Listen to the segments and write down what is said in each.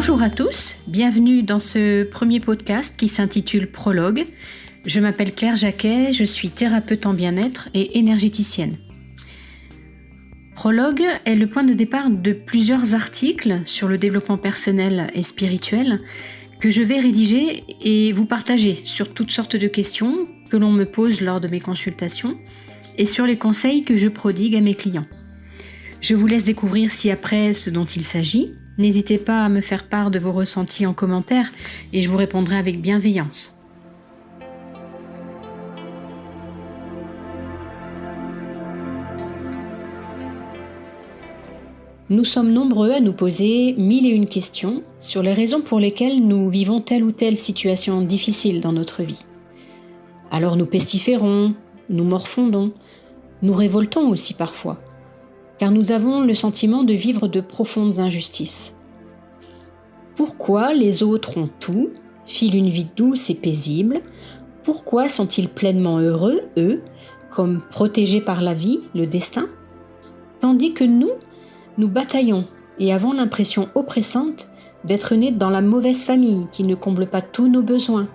Bonjour à tous, bienvenue dans ce premier podcast qui s'intitule Prologue. Je m'appelle Claire Jacquet, je suis thérapeute en bien-être et énergéticienne. Prologue est le point de départ de plusieurs articles sur le développement personnel et spirituel que je vais rédiger et vous partager sur toutes sortes de questions que l'on me pose lors de mes consultations et sur les conseils que je prodigue à mes clients. Je vous laisse découvrir ci-après ce dont il s'agit. N'hésitez pas à me faire part de vos ressentis en commentaire et je vous répondrai avec bienveillance. Nous sommes nombreux à nous poser 1001 questions sur les raisons pour lesquelles nous vivons telle ou telle situation difficile dans notre vie. Alors nous pestiférons, nous morfondons, nous révoltons aussi parfois, car nous avons le sentiment de vivre de profondes injustices. Pourquoi les autres ont tout, filent une vie douce et paisible? Pourquoi sont-ils pleinement heureux, eux, comme protégés par la vie, le destin? Tandis que nous bataillons et avons l'impression oppressante d'être nés dans la mauvaise famille qui ne comble pas tous nos besoins,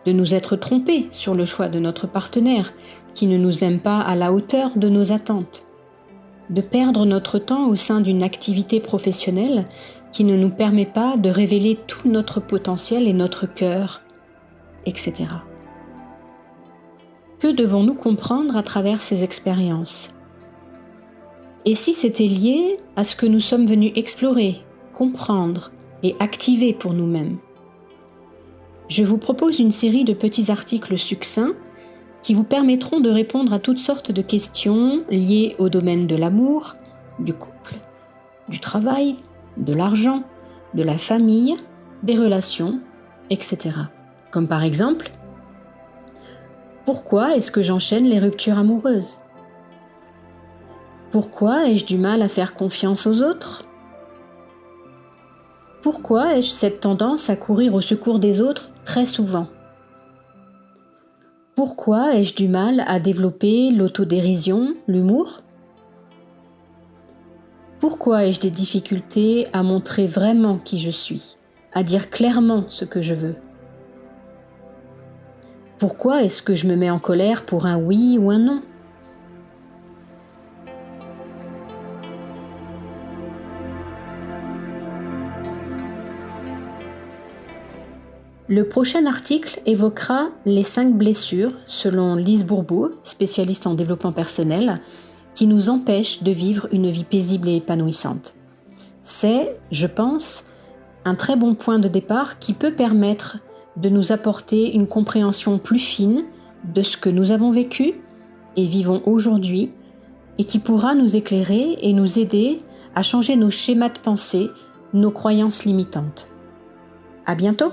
de nous être trompés sur le choix de notre partenaire qui ne nous aime pas à la hauteur de nos attentes, de perdre notre temps au sein d'une activité professionnelle qui ne nous permet pas de révéler tout notre potentiel et notre cœur, etc. Que devons-nous comprendre à travers ces expériences ? Et si c'était lié à ce que nous sommes venus explorer, comprendre et activer pour nous-mêmes? Je vous propose une série de petits articles succincts qui vous permettront de répondre à toutes sortes de questions liées au domaine de l'amour, du couple, du travail, de l'argent, de la famille, des relations, etc. Comme par exemple, pourquoi est-ce que j'enchaîne les ruptures amoureuses? Pourquoi ai-je du mal à faire confiance aux autres? Pourquoi ai-je cette tendance à courir au secours des autres très souvent? Pourquoi ai-je du mal à développer l'autodérision, l'humour? Pourquoi ai-je des difficultés à montrer vraiment qui je suis, à dire clairement ce que je veux? Pourquoi est-ce que je me mets en colère pour un oui ou un non? Le prochain article évoquera les 5 blessures, selon Lise Bourbeau, spécialiste en développement personnel, qui nous empêchent de vivre une vie paisible et épanouissante. C'est, je pense, un très bon point de départ qui peut permettre de nous apporter une compréhension plus fine de ce que nous avons vécu et vivons aujourd'hui et qui pourra nous éclairer et nous aider à changer nos schémas de pensée, nos croyances limitantes. À bientôt!